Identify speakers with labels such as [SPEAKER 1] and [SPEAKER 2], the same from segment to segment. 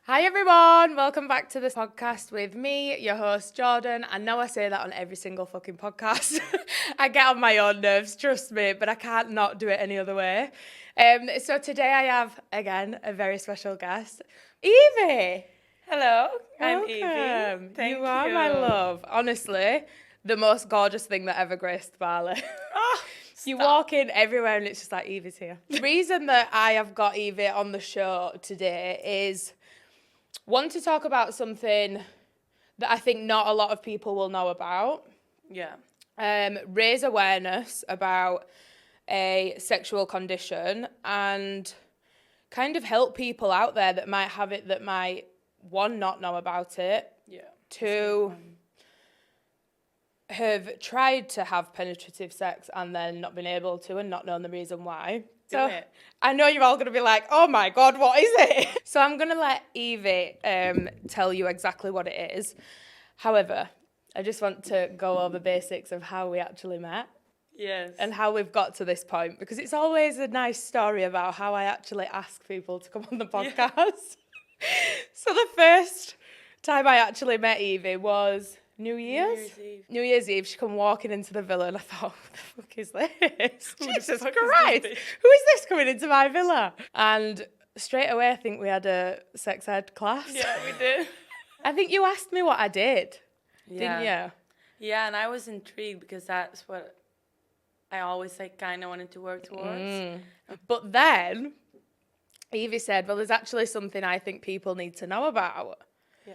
[SPEAKER 1] Hi everyone, welcome back to this podcast with me, your host Jordan. I know I say that on every single fucking podcast. I get on my own nerves, trust me, but I can't not do it any other way. So today I have, again, a very special guest, Evie.
[SPEAKER 2] Hello, I'm
[SPEAKER 1] Welcome.
[SPEAKER 2] Evie. Thank
[SPEAKER 1] you are my love. Honestly, the most gorgeous thing that ever graced Bali.
[SPEAKER 2] Oh,
[SPEAKER 1] You
[SPEAKER 2] stop.
[SPEAKER 1] walk in everywhere and it's just like, Evie's here. The reason that I have got Evie on the show today is one, to talk about something that I think not a lot of people will know about.
[SPEAKER 2] Yeah.
[SPEAKER 1] Raise awareness about a sexual condition and kind of help people out there that might have it, that might, one, not know about it.
[SPEAKER 2] Yeah.
[SPEAKER 1] Two, have tried to have penetrative sex and then not been able to and not known the reason why. So
[SPEAKER 2] it.
[SPEAKER 1] I know you're all going to be like, oh my God, what is it? So I'm going to let Evie tell you exactly what it is. However, I just want to go over basics of how we actually met
[SPEAKER 2] Yes.
[SPEAKER 1] and how we've got to this point, because it's always a nice story about how I actually ask people to come on the podcast. So the first time I actually met Evie was New Year's Eve. She come walking into the villa and I thought, who the fuck is this? Jesus Christ, who is this coming into my villa? And straight away I think we had a sex ed class.
[SPEAKER 2] Yeah, we did.
[SPEAKER 1] I think you asked me what I did, didn't you?
[SPEAKER 2] Yeah, and I was intrigued because that's what I always kind of wanted to work towards.
[SPEAKER 1] But then Evie said, well, there's actually something I think people need to know about.
[SPEAKER 2] Yeah.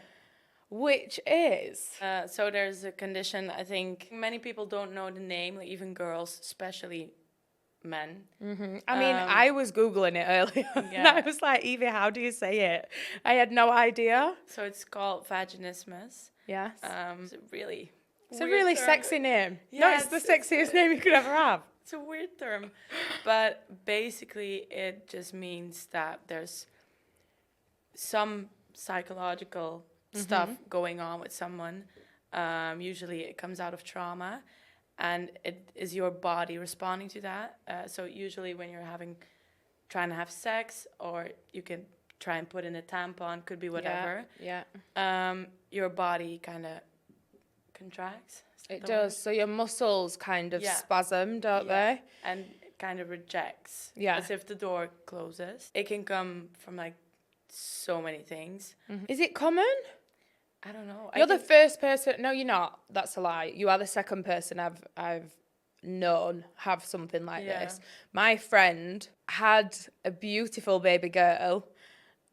[SPEAKER 1] Which is?
[SPEAKER 2] So there's a condition, I think many people don't know the name, like even girls, especially men.
[SPEAKER 1] I mean, I was Googling it earlier. And
[SPEAKER 2] Yeah.
[SPEAKER 1] I was like, Evie, how do you say it? I had no idea.
[SPEAKER 2] So it's called Vaginismus.
[SPEAKER 1] Yes.
[SPEAKER 2] It's a really
[SPEAKER 1] It's a
[SPEAKER 2] weird
[SPEAKER 1] really
[SPEAKER 2] term.
[SPEAKER 1] sexy name.
[SPEAKER 2] Yeah,
[SPEAKER 1] No, it's the sexiest name you could ever have.
[SPEAKER 2] It's a weird term, but basically it just means that there's some psychological stuff going on with someone. Usually it comes out of trauma, and it is your body responding to that. So usually when you're trying to have sex, or you can try and put in a tampon, could be whatever.
[SPEAKER 1] Yeah.
[SPEAKER 2] Your body kind of contracts.
[SPEAKER 1] It does. So your muscles kind of spasm, don't they?
[SPEAKER 2] And kind of rejects.
[SPEAKER 1] Yeah.
[SPEAKER 2] As if the door closes. It can come from so many things.
[SPEAKER 1] Is it common?
[SPEAKER 2] I don't know.
[SPEAKER 1] You're the first person. No, you're not. That's a lie. You are the second person I've known have something like this. My friend had a beautiful baby girl,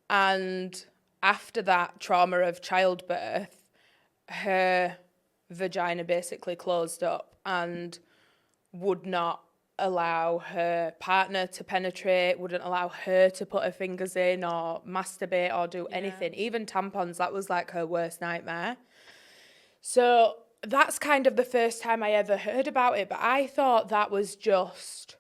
[SPEAKER 1] and after that trauma of childbirth, her vagina basically closed up and would not allow her partner to penetrate, wouldn't allow her to put her fingers in or masturbate or do anything. Even tampons, that was like her worst nightmare. So that's kind of the first time I ever heard about it, but I thought that was just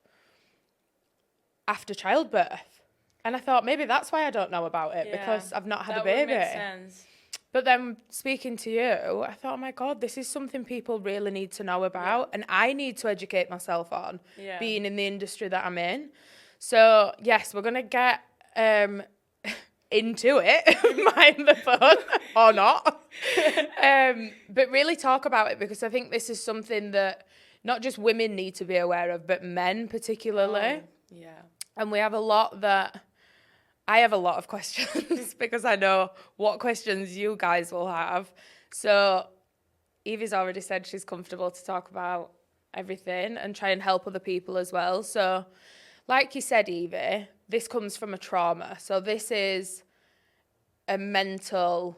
[SPEAKER 1] after childbirth. And I thought maybe that's why I don't know about it, because I've not had a baby.
[SPEAKER 2] That would make sense.
[SPEAKER 1] But then speaking to you, I thought, oh my God, this is something people really need to know about. And I need to educate myself on, being in the industry that I'm in. So, yes, we're going to get into it, mind the fun, or not. But really talk about it, because I think this is something that not just women need to be aware of, but men particularly.
[SPEAKER 2] Yeah.
[SPEAKER 1] And we have I have a lot of questions because I know what questions you guys will have. So Evie's already said she's comfortable to talk about everything and try and help other people as well. So like you said, Evie, this comes from a trauma. So this is a mental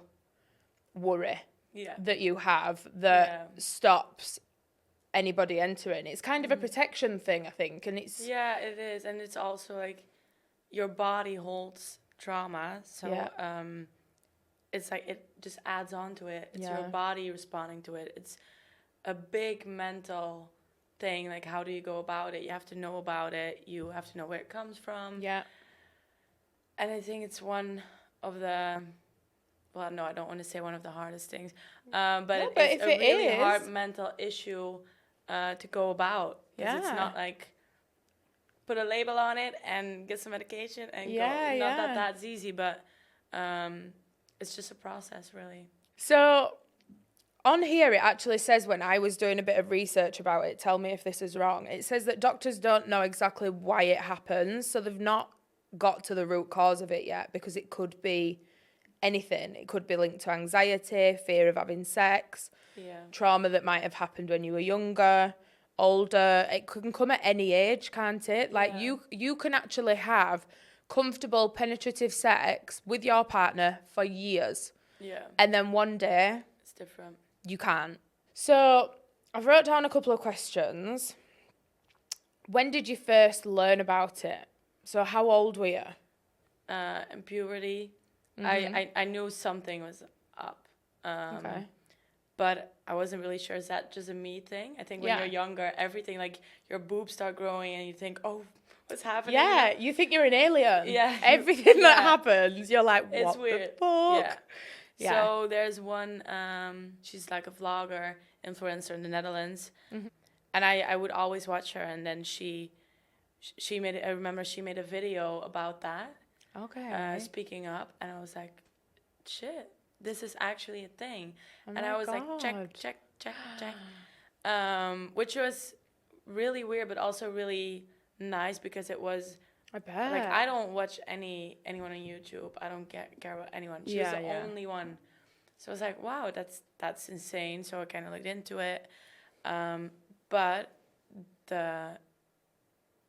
[SPEAKER 1] worry that you have that stops anybody entering. It's kind of a protection thing, I think. And it's...
[SPEAKER 2] Yeah, it is. And it's also your body holds trauma, so it's it just adds on to it. It's your body responding to it. It's a big mental thing. How do you go about it? You have to know about it. You have to know where it comes from.
[SPEAKER 1] Yeah.
[SPEAKER 2] And I think it's one of the... Well, no, I don't want to say one of the hardest things. But it's a really hard mental issue to go about. Because it's not put a label on it and get some medication and go. Not that that's easy, but it's just a process, really.
[SPEAKER 1] So on here, it actually says, when I was doing a bit of research about it, tell me if this is wrong, it says that doctors don't know exactly why it happens. So they've not got to the root cause of it yet, because it could be anything. It could be linked to anxiety, fear of having sex, trauma that might have happened when you were younger, older. It can come at any age, can't it? Like you can actually have comfortable penetrative sex with your partner for years.
[SPEAKER 2] Yeah.
[SPEAKER 1] And then one day
[SPEAKER 2] It's different.
[SPEAKER 1] you can't. So I've wrote down a couple of questions. When did you first learn about it? So how old were you?
[SPEAKER 2] In puberty, I knew something was up.
[SPEAKER 1] Okay.
[SPEAKER 2] But I wasn't really sure. Is that just a me thing? I think when you're younger, everything, like, your boobs start growing and you think, oh, what's happening?
[SPEAKER 1] Yeah, you think you're an alien.
[SPEAKER 2] Yeah.
[SPEAKER 1] Everything that happens, you're like, what
[SPEAKER 2] it's weird.
[SPEAKER 1] the fuck?
[SPEAKER 2] Yeah. So there's one, she's like a vlogger, influencer in the Netherlands. And I would always watch her. And then she made, I remember she made a video about that.
[SPEAKER 1] Okay.
[SPEAKER 2] Speaking up. And I was like, shit, this is actually a thing.
[SPEAKER 1] Oh
[SPEAKER 2] and I was like, check. Which was really weird, but also really nice, because it was,
[SPEAKER 1] I bet.
[SPEAKER 2] like, I don't watch anyone on YouTube. I don't care about anyone. She was the only one. So I was like, wow, that's insane. So I kind of looked into it. But I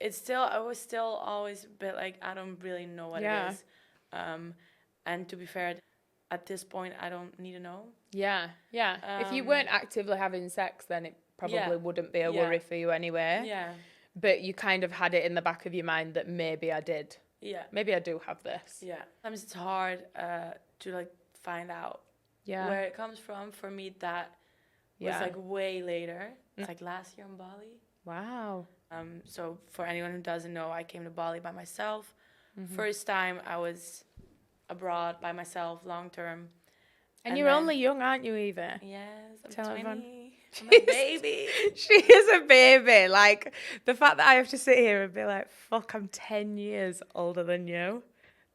[SPEAKER 2] was still always a bit like, I don't really know what it is. And to be fair, at this point, I don't need to know.
[SPEAKER 1] Yeah. If you weren't actively having sex, then it probably wouldn't be a worry for you anyway.
[SPEAKER 2] Yeah.
[SPEAKER 1] But you kind of had it in the back of your mind that maybe I did.
[SPEAKER 2] Yeah.
[SPEAKER 1] Maybe I do have this.
[SPEAKER 2] Yeah. Sometimes it's hard to, like, find out where it comes from. For me, that was, like, way later. It's like last year in Bali.
[SPEAKER 1] Wow.
[SPEAKER 2] So for anyone who doesn't know, I came to Bali by myself. First time I was abroad by myself, long term.
[SPEAKER 1] And you're only young, aren't you, Eva?
[SPEAKER 2] Yes, I'm
[SPEAKER 1] Tell
[SPEAKER 2] 20.
[SPEAKER 1] everyone.
[SPEAKER 2] I'm a baby.
[SPEAKER 1] She is a baby. Like, the fact that I have to sit here and be like, fuck, I'm 10 years older than you.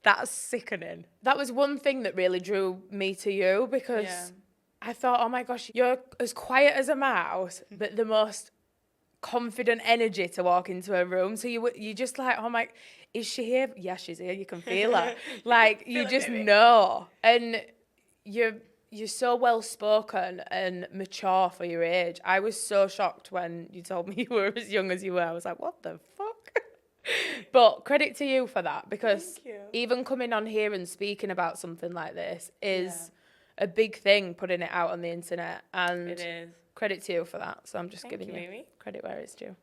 [SPEAKER 1] That's sickening. That was one thing that really drew me to you, because I thought, oh my gosh, you're as quiet as a mouse, but the most confident energy to walk into a room. So you just like, oh my, is she here? Yeah, she's here. You can feel her. Like, you just know. And you're so well spoken and mature for your age. I was so shocked when you told me you were as young as you were. I was like, what the fuck? But credit to you for that, because even coming on here and speaking about something like this is a big thing, putting it out on the internet. And
[SPEAKER 2] it is.
[SPEAKER 1] Credit to you for that. So I'm just giving you
[SPEAKER 2] Mimi.
[SPEAKER 1] credit where it's due.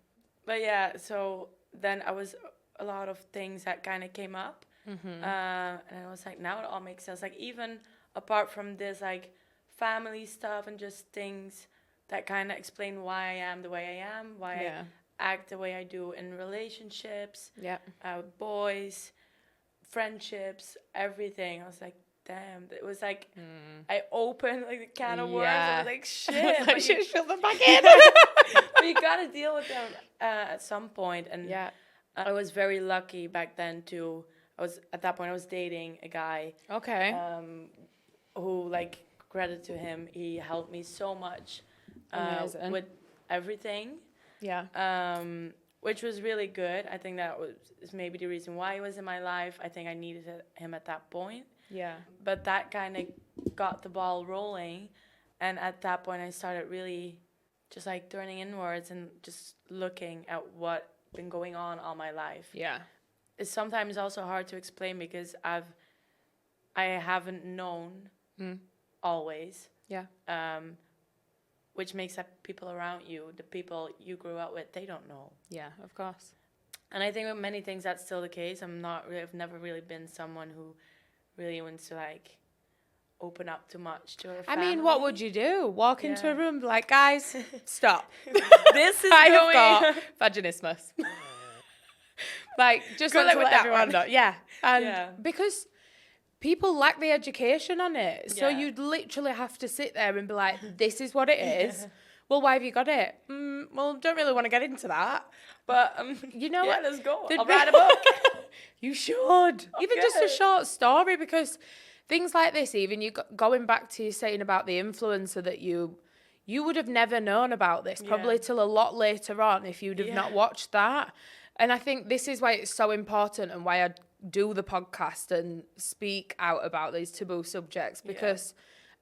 [SPEAKER 2] But yeah, so then I was a lot of things that kind of came up. And I was like, now it all makes sense. Like, even apart from this, like, family stuff and just things that kind of explain why I am the way I am, why I act the way I do in relationships, boys, friendships, everything. I was like, damn. It was like, I opened, like, the can of worms. I was like, shit.
[SPEAKER 1] Like, shit, shut them back in.
[SPEAKER 2] But you got to deal with them at some point. And I was very lucky back then at that point I was dating a guy.
[SPEAKER 1] Okay.
[SPEAKER 2] Who, like, credit to him, he helped me so much with everything. Yeah. Which was really good. I think that is maybe the reason why he was in my life. I think I needed him at that point. Yeah. But that kind of got the ball rolling. And at that point, I started really just, like, turning inwards and just looking at what's been going on all my life. Yeah. It's sometimes also hard to explain, because I haven't known always. Yeah. Which makes that people around you, the people you grew up with, they don't know.
[SPEAKER 1] Yeah, of course.
[SPEAKER 2] And I think with many things that's still the case. I've never really been someone who really wants to, like, open up too much to her family.
[SPEAKER 1] I mean, what would you do? Walk into a room, be like, guys, stop.
[SPEAKER 2] This is
[SPEAKER 1] I have got vaginismus. Like, just let everyone know. Yeah. And because people lack the education on it. So you'd literally have to sit there and be like, this is what it is. Well, why have you got it? Well, don't really want to get into that. But, you know what?
[SPEAKER 2] Let's go. I'll write a book.
[SPEAKER 1] You should. Even just a short story, because things like this, even going back to you saying about the influencer that you would have never known about this probably till a lot later on if you'd have not watched that. And I think this is why it's so important and why I do the podcast and speak out about these taboo subjects, because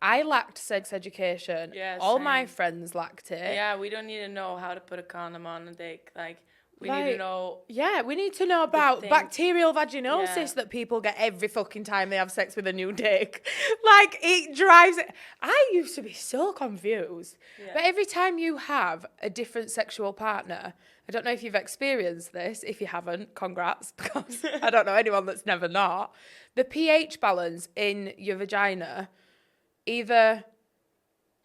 [SPEAKER 1] I lacked sex education. All my friends lacked it.
[SPEAKER 2] Yeah, we don't need to know how to put a condom on a dick. Like, we need to know.
[SPEAKER 1] Yeah, we need to know about bacterial vaginosis that people get every fucking time they have sex with a new dick. Like, it drives it. I used to be so confused. Yeah. But every time you have a different sexual partner, I don't know if you've experienced this. If you haven't, congrats, because I don't know anyone that's never not. The pH balance in your vagina either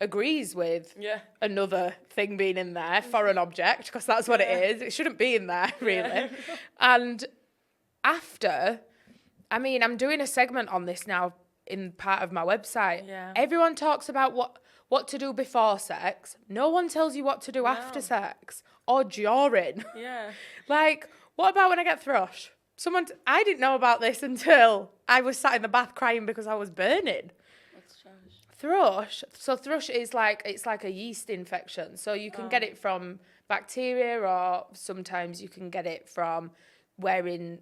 [SPEAKER 1] agrees with another thing being in there, foreign object, because that's what it is. It shouldn't be in there, really. And after, I mean, I'm doing a segment on this now in part of my website. Everyone talks about what to do before sex. No one tells you what to do after sex or during. Like, what about when I get thrush? I didn't know about this until I was sat in the bath crying because I was burning. Thrush. So thrush is it's like a yeast infection. So you can get it from bacteria, or sometimes you can get it from wearing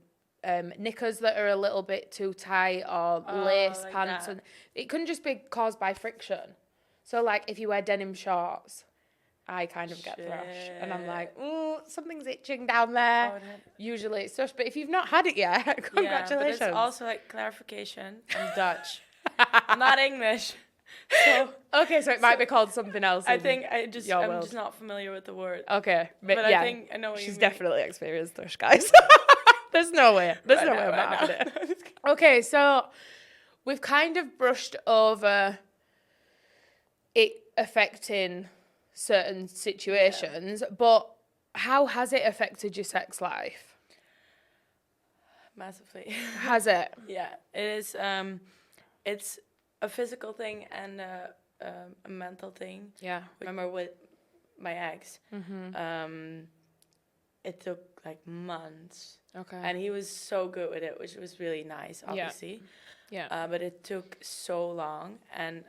[SPEAKER 1] knickers that are a little bit too tight, or lace pants. And it can just be caused by friction. So like if you wear denim shorts, I kind of get thrush. And I'm like, ooh, something's itching down there. Usually it's thrush. But if you've not had it yet, congratulations.
[SPEAKER 2] But it's also like clarification. I'm Dutch. I'm not English. So
[SPEAKER 1] it might be called something else.
[SPEAKER 2] I think I'm just not familiar with the word.
[SPEAKER 1] Okay,
[SPEAKER 2] but I think I know what
[SPEAKER 1] she's
[SPEAKER 2] you mean.
[SPEAKER 1] definitely experienced thrush, guys. There's no way. There's no way about it. Okay, so we've kind of brushed over it affecting certain situations, but how has it affected your sex life?
[SPEAKER 2] Massively.
[SPEAKER 1] Has it?
[SPEAKER 2] Yeah, it is. It's a physical thing and a mental thing. Yeah. Remember with my ex, it took like months. Okay. And he was so good with it, which was really nice, obviously. Yeah. But it took so long, and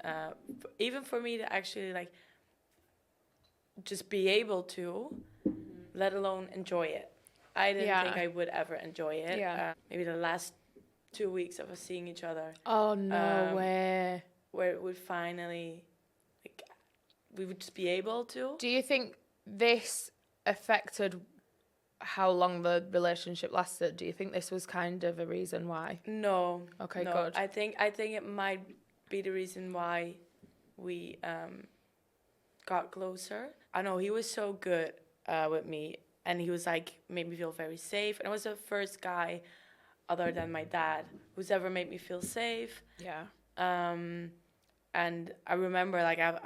[SPEAKER 2] even for me to actually like just be able to, let alone enjoy it. I didn't think I would ever enjoy it. Yeah. Maybe the last 2 weeks of us seeing each other.
[SPEAKER 1] Oh, no way.
[SPEAKER 2] Where it would finally, like, we would just be able to.
[SPEAKER 1] Do you think this affected how long the relationship lasted? Do you think this was kind of a reason why?
[SPEAKER 2] No.
[SPEAKER 1] Okay,
[SPEAKER 2] no.
[SPEAKER 1] good.
[SPEAKER 2] I think it might be the reason why we got closer. I know he was so good with me, and he was like, made me feel very safe. And I was the first guy other than my dad who's ever made me feel safe. Yeah. And I remember, like, I'm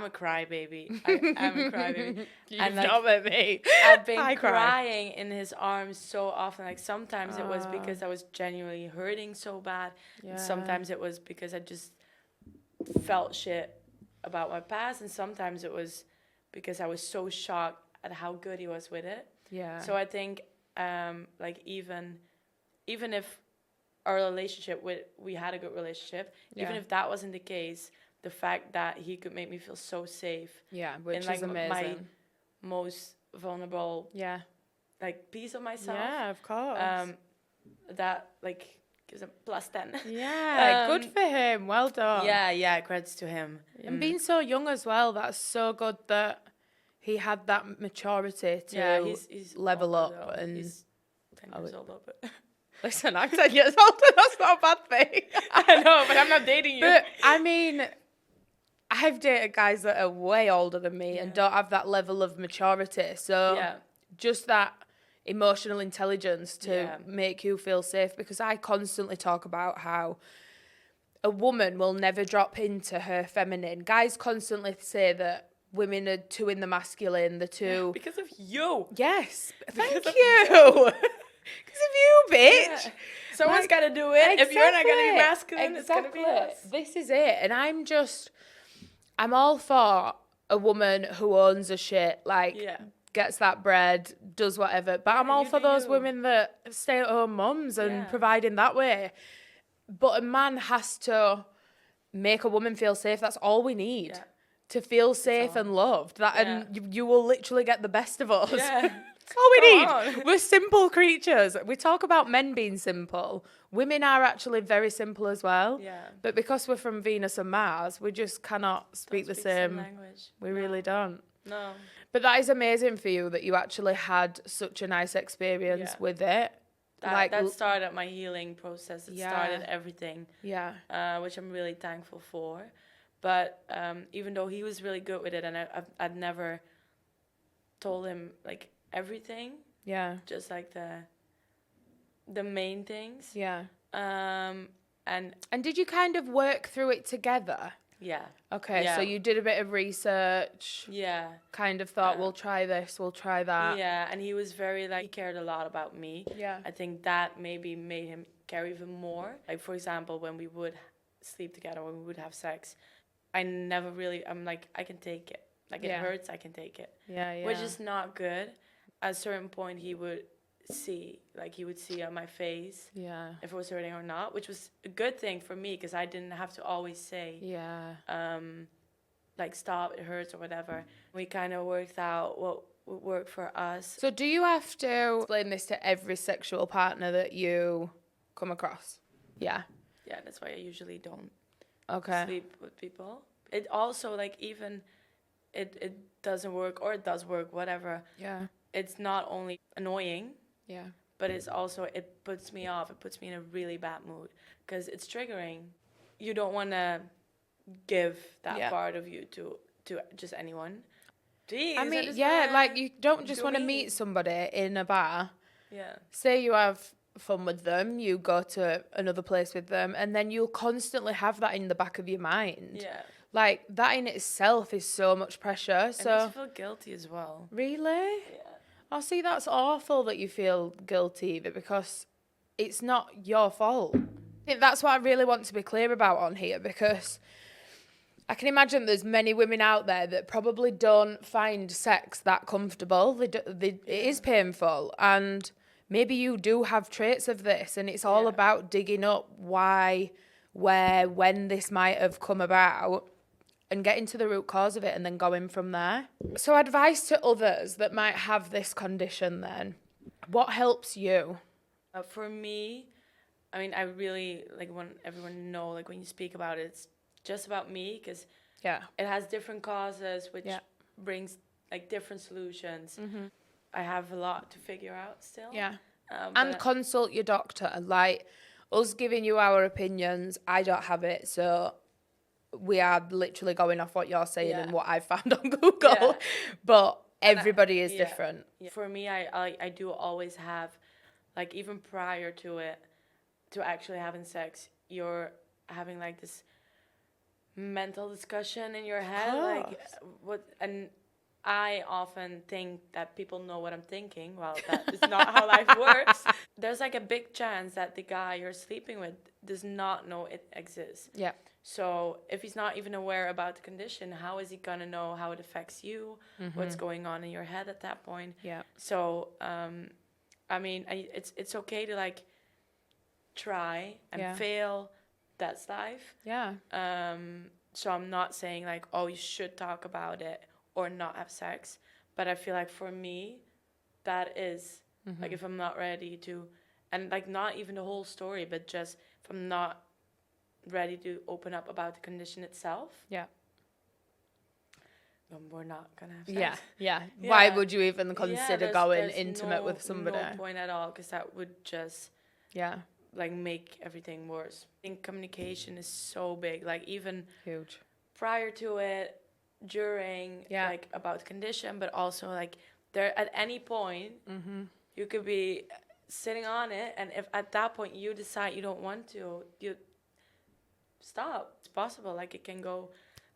[SPEAKER 2] a crybaby. I'm a crybaby.
[SPEAKER 1] You've not met me.
[SPEAKER 2] I've been crying in his arms so often. Like, sometimes it was because I was genuinely hurting so bad. Yeah. And sometimes it was because I just felt shit about my past. And sometimes it was because I was so shocked at how good he was with it. Yeah. So I think, like, even if our relationship, we had a good relationship, even if that wasn't the case, the fact that he could make me feel so safe. Yeah, which is amazing. My most vulnerable, like, piece of myself.
[SPEAKER 1] Yeah, of course.
[SPEAKER 2] That, like, gives a +10.
[SPEAKER 1] Yeah, good for him. Well done.
[SPEAKER 2] Yeah, credits to him.
[SPEAKER 1] And being so young as well, that's so good that he had that maturity to he's level up. And
[SPEAKER 2] he's 10 years older, but...
[SPEAKER 1] Listen, I'm 10 years older. That's not a bad thing.
[SPEAKER 2] I know, but I'm not dating you.
[SPEAKER 1] But, I mean, I've dated guys that are way older than me and don't have that level of maturity. So just that emotional intelligence to make you feel safe. Because I constantly talk about how a woman will never drop into her feminine. Guys constantly say that women are too in the masculine, they're too...
[SPEAKER 2] Because of you.
[SPEAKER 1] Yes. Thank you. Because of you, bitch.
[SPEAKER 2] Yeah. Someone's got to do it. Exactly. If you're not going to be masculine, it's going to be us.
[SPEAKER 1] This is it. And I'm all for a woman who owns a shit, like, gets that bread, does whatever. But I'm all for those women that stay at home mums and providing that way. But a man has to make a woman feel safe. That's all we need.
[SPEAKER 2] Yeah.
[SPEAKER 1] To feel safe and loved. That
[SPEAKER 2] Yeah.
[SPEAKER 1] and you will literally get the best of us.
[SPEAKER 2] Yeah.
[SPEAKER 1] That's all we
[SPEAKER 2] Come
[SPEAKER 1] need.
[SPEAKER 2] on.
[SPEAKER 1] We're simple creatures. We talk about men being simple. Women are actually very simple as well.
[SPEAKER 2] Yeah.
[SPEAKER 1] But because we're from Venus and Mars, we just cannot speak the same
[SPEAKER 2] language.
[SPEAKER 1] We really don't.
[SPEAKER 2] No.
[SPEAKER 1] But that is amazing for you that you actually had such a nice experience with it.
[SPEAKER 2] That started my healing process. It started everything.
[SPEAKER 1] Yeah.
[SPEAKER 2] Which I'm really thankful for. But even though he was really good with it, and I'd never told him like everything.
[SPEAKER 1] Yeah.
[SPEAKER 2] Just like the main things.
[SPEAKER 1] Yeah.
[SPEAKER 2] And
[SPEAKER 1] did you kind of work through it together?
[SPEAKER 2] Yeah.
[SPEAKER 1] Okay,
[SPEAKER 2] yeah.
[SPEAKER 1] So you did a bit of research.
[SPEAKER 2] Yeah.
[SPEAKER 1] Kind of thought, we'll try this, we'll try that.
[SPEAKER 2] Yeah, and he was very, like, he cared a lot about me.
[SPEAKER 1] Yeah.
[SPEAKER 2] I think that maybe made him care even more. Like, for example, when we would sleep together, when we would have sex, I'm like, I can take it. Like, it hurts, I can take it.
[SPEAKER 1] Yeah.
[SPEAKER 2] Which is not good. At a certain point, he would see on my face if it was hurting or not, which was a good thing for me because I didn't have to always say like stop, it hurts or whatever. We kind of worked out what would work for us.
[SPEAKER 1] So do you have to explain this to every sexual partner that you come across? Yeah
[SPEAKER 2] That's why I usually don't sleep with people. It also, like, even it doesn't work or it does work, whatever. It's not only annoying, but it's also, it puts me off. It puts me in a really bad mood because it's triggering. You don't want to give that part of you to just anyone. Jeez,
[SPEAKER 1] I mean, like, you don't just want to meet somebody in a bar.
[SPEAKER 2] Yeah.
[SPEAKER 1] Say you have fun with them, you go to another place with them, and then you'll constantly have that in the back of your mind.
[SPEAKER 2] Yeah.
[SPEAKER 1] Like, that in itself is so much pressure. So
[SPEAKER 2] and you feel guilty as well.
[SPEAKER 1] Really?
[SPEAKER 2] Yeah.
[SPEAKER 1] Oh, see, that's awful that you feel guilty because it's not your fault. I think that's what I really want to be clear about on here, because I can imagine there's many women out there that probably don't find sex that comfortable. It is painful, and maybe you do have traits of this, and it's all about digging up why, where, when this might have come about, and getting to the root cause of it and then going from there. So advice to others that might have this condition then. What helps you?
[SPEAKER 2] For me, I mean, I really want everyone to know, like, when you speak about it, it's just about me because it has different causes, which brings, like, different solutions. Mm-hmm. I have a lot to figure out still. Yeah.
[SPEAKER 1] And consult your doctor. Like, us giving you our opinions, I don't have it, so we are literally going off what you're saying and what I found on Google. But everybody is different.
[SPEAKER 2] Yeah. For me, I do always have, like, even prior to it, to actually having sex, you're having, like, this mental discussion in your head. Like, and I often think that people know what I'm thinking. Well, that is not how life works. There's, like, a big chance that the guy you're sleeping with does not know it exists. Yeah. So if he's not even aware about the condition, how is he going to know how it affects you, what's going on in your head at that point? Yeah. So, I mean, it's okay to, like, try and fail. That's life. Yeah. So I'm not saying, like, oh, you should talk about it or not have sex. But I feel like for me, that is, like, if I'm not ready to, and, like, not even the whole story, but just if I'm not ready to open up about the condition itself. Yeah. Then we're not going to have sex.
[SPEAKER 1] Yeah. Why would you even consider going intimate with somebody?
[SPEAKER 2] No point at all, because that would just, like, make everything worse. I think communication is so big, like, even
[SPEAKER 1] huge
[SPEAKER 2] prior to it, during, like, about the condition, but also, like, there at any point you could be sitting on it, and if at that point you decide you don't want to, you stop. It's possible. Like, it can go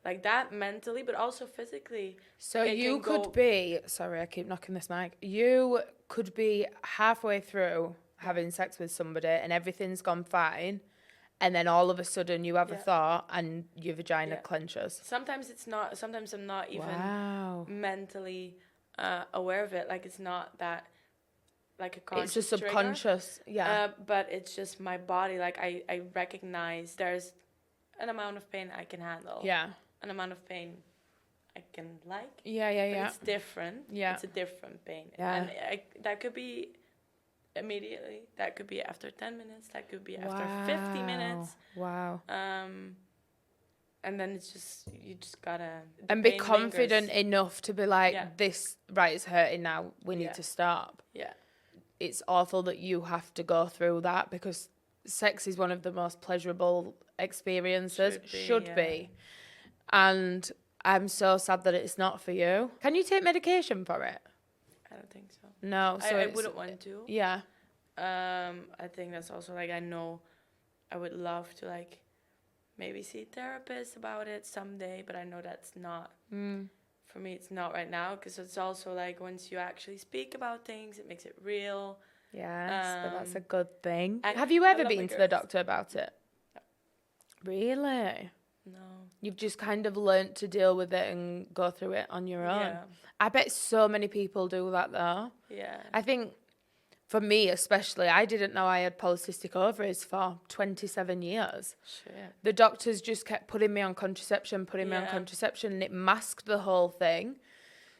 [SPEAKER 2] like that mentally, but also physically.
[SPEAKER 1] So you could be, sorry, I keep knocking this mic. You could be halfway through having sex with somebody and everything's gone fine, and then all of a sudden you have a thought and your vagina clenches.
[SPEAKER 2] Sometimes it's not. Sometimes I'm not even mentally aware of it. Like, it's not that. like a conscious
[SPEAKER 1] It's a subconscious,
[SPEAKER 2] but it's just my body. Like I recognize there's an amount of pain I can handle.
[SPEAKER 1] Yeah.
[SPEAKER 2] An amount of pain I can like.
[SPEAKER 1] Yeah.
[SPEAKER 2] But it's different.
[SPEAKER 1] Yeah.
[SPEAKER 2] It's a different pain.
[SPEAKER 1] Yeah.
[SPEAKER 2] And that could be immediately. That could be after 10 minutes. That could be after 50 minutes.
[SPEAKER 1] Wow.
[SPEAKER 2] And then it's just, you just gotta...
[SPEAKER 1] And be confident enough to be like, this, right, it's hurting now. We need to stop.
[SPEAKER 2] Yeah.
[SPEAKER 1] It's awful that you have to go through that because sex is one of the most pleasurable experiences. Should be. And I'm so sad that it's not for you. Can you take medication for it?
[SPEAKER 2] I don't think so.
[SPEAKER 1] No. So
[SPEAKER 2] I wouldn't want to.
[SPEAKER 1] Yeah.
[SPEAKER 2] I think that's also, like, I know I would love to, like, maybe see a therapist about it someday, but I know that's not, for me, it's not right now, because it's also, like, once you actually speak about things, it makes it real.
[SPEAKER 1] Yes, but that's a good thing. Have you ever been to the doctor about it?
[SPEAKER 2] No.
[SPEAKER 1] Really?
[SPEAKER 2] No.
[SPEAKER 1] You've just kind of learnt to deal with it and go through it on your own.
[SPEAKER 2] Yeah.
[SPEAKER 1] I bet so many people do that, though.
[SPEAKER 2] Yeah.
[SPEAKER 1] I think, for me especially, I didn't know I had polycystic ovaries for 27 years.
[SPEAKER 2] Shit.
[SPEAKER 1] The doctors just kept putting me on contraception, and it masked the whole thing.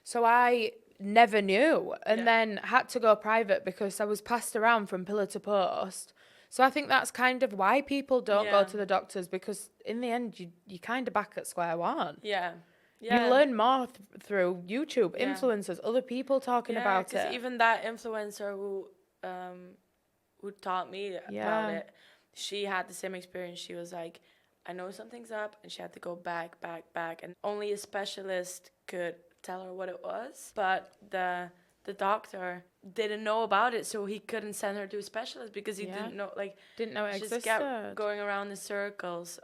[SPEAKER 1] So I never knew, and then had to go private because I was passed around from pillar to post. So I think that's kind of why people don't go to the doctors, because in the end, you're kind of back at square one.
[SPEAKER 2] Yeah.
[SPEAKER 1] You learn more through YouTube, influencers, other people talking about it.
[SPEAKER 2] Even that influencer who taught me about it, she had the same experience. She was like, I know something's up, and she had to go back, and only a specialist could tell her what it was. But the doctor didn't know about it, so he couldn't send her to a specialist because he didn't know it
[SPEAKER 1] existed.
[SPEAKER 2] Just kept going around in circles,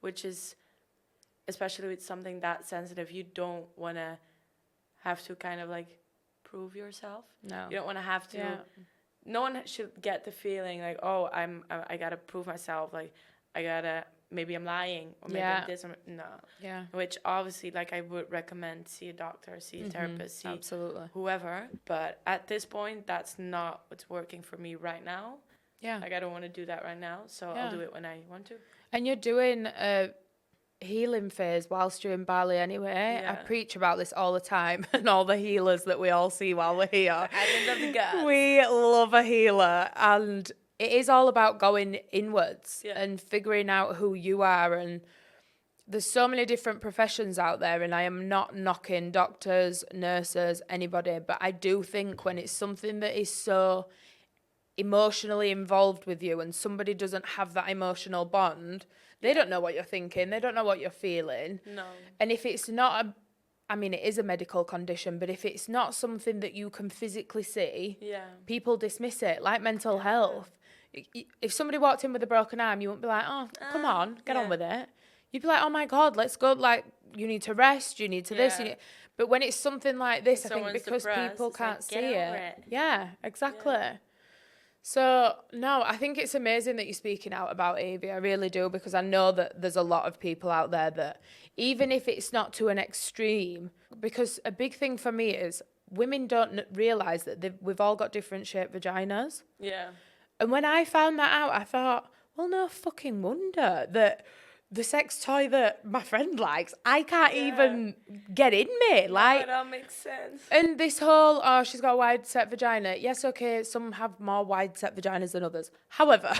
[SPEAKER 2] which is, especially with something that sensitive, you don't want to have to kind of like prove yourself.
[SPEAKER 1] No,
[SPEAKER 2] you don't want to have to. No one should get the feeling like, oh, I gotta prove myself, like maybe I'm lying, or maybe I'm this, or no. Yeah. Which obviously, like, I would recommend see a doctor, see a therapist, see whoever. But at this point, that's not what's working for me right now. Yeah. Like, I don't want to do that right now, so I'll do it when I want to.
[SPEAKER 1] And you're doing a healing phase whilst you're in Bali anyway. I preach about this all the time, and all the healers that we all see while we're here.
[SPEAKER 2] Island of the gods.
[SPEAKER 1] We love a healer, and it is all about going inwards and figuring out who you are. And there's so many different professions out there, and I am not knocking doctors, nurses, anybody, but I do think when it's something that is so emotionally involved with you and somebody doesn't have that emotional bond, they don't know what you're thinking, they don't know what you're feeling.
[SPEAKER 2] No.
[SPEAKER 1] And if it's not it is a medical condition, but if it's not something that you can physically see, people dismiss it, like mental health. If somebody walked in with a broken arm, you wouldn't be like, oh, come on, get on with it. You'd be like, oh my God, let's go, like, you need to rest, you need to this. But when it's something like this, I think because people can't see it. Yeah, exactly. Yeah. So, no, I think it's amazing that you're speaking out about Evie. I really do, because I know that there's a lot of people out there that, even if it's not to an extreme, because a big thing for me is women don't realise that we've all got different shaped vaginas. Yeah. And when I found that out, I thought, well, no fucking wonder that the sex toy that my friend likes, I can't even get in me. Like,
[SPEAKER 2] no, that makes sense.
[SPEAKER 1] And this whole, oh, she's got a wide set vagina. Yes, okay, some have more wide set vaginas than others. However,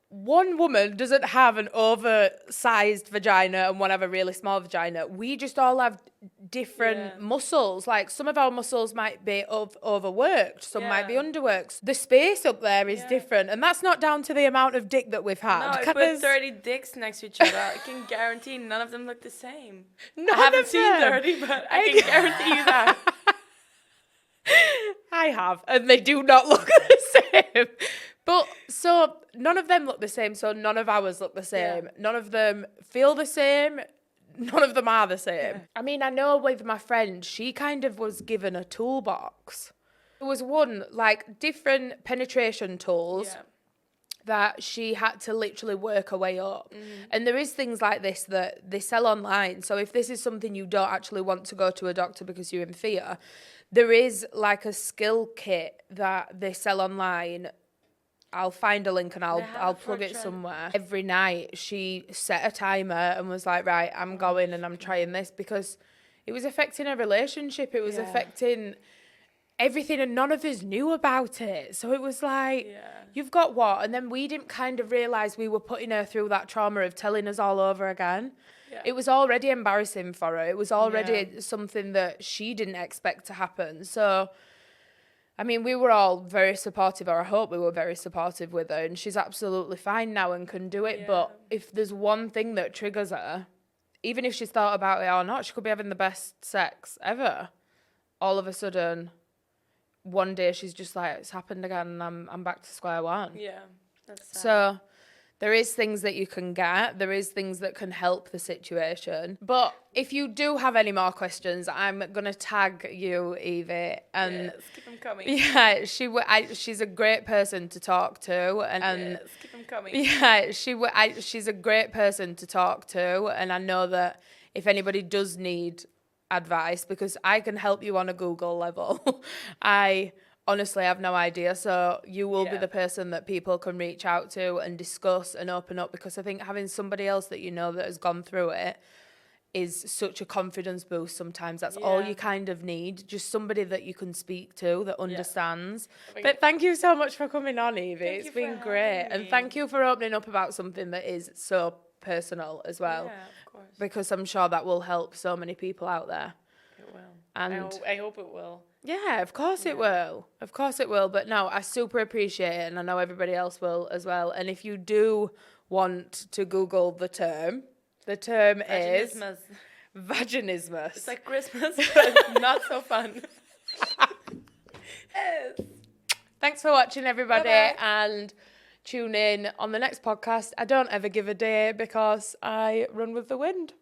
[SPEAKER 1] one woman doesn't have an oversized vagina and one have a really small vagina. We just all have different muscles. Like, some of our muscles might be overworked, some might be underworked. The space up there is different, and that's not down to the amount of dick that we've had.
[SPEAKER 2] No, I put 30 dicks next to each other. I can guarantee none of them look the same. I haven't seen 30, but I can guarantee you that.
[SPEAKER 1] I have, and they do not look the same. But so none of them look the same, so none of ours look the same. None of them feel the same. None of them are the same. Yeah. I mean, I know with my friend, she kind of was given a toolbox. There was one, like, different penetration tools. Yeah. that she had to literally work her way up. And there is things like this that they sell online. So if this is something you don't actually want to go to a doctor because you're in fear, there is like a skill kit that they sell online. I'll find a link and I'll plug it somewhere. Every night she set a timer and was like, right, I'm going and I'm trying this, because it was affecting her relationship. It was affecting everything, and none of us knew about it. So it was like, you've got what? And then we didn't kind of realise we were putting her through that trauma of telling us all over again. It was already embarrassing for her. It was already something that she didn't expect to happen. So, I mean, we were all very supportive, or I hope we were very supportive with her, and she's absolutely fine now and can do it. But if there's one thing that triggers her, even if she's thought about it or not, she could be having the best sex ever. All of a sudden, one day she's just like, it's happened again, and I'm back to square one.
[SPEAKER 2] Yeah, that's sad.
[SPEAKER 1] So there is things that you can get. There is things that can help the situation. But if you do have any more questions, I'm going to tag you, Evie. And
[SPEAKER 2] yes, keep them coming.
[SPEAKER 1] Yeah, she's a great person to talk to. And
[SPEAKER 2] yes, keep them coming.
[SPEAKER 1] Yeah, she's a great person to talk to. And I know that if anybody does need advice, because I can help you on a Google level, I honestly have no idea. So you will be the person that people can reach out to and discuss and open up, because I think having somebody else that you know that has gone through it is such a confidence boost sometimes. That's all you kind of need, just somebody that you can speak to that understands. But thank you so much for coming on, Evie. It's been great. And thank you for opening up about something that is so personal as well.
[SPEAKER 2] Yeah, of course.
[SPEAKER 1] Because I'm sure that will help so many people out there.
[SPEAKER 2] It will.
[SPEAKER 1] And
[SPEAKER 2] I hope it will.
[SPEAKER 1] Yeah, of course it will. Of course it will. But no, I super appreciate it, and I know everybody else will as well. And if you do want to Google the term is Vaginismus.
[SPEAKER 2] It's like Christmas, but not so fun. Yes.
[SPEAKER 1] Thanks for watching, everybody.
[SPEAKER 2] Bye-bye.
[SPEAKER 1] And tune in on the next podcast. I don't ever give a day because I run with the wind.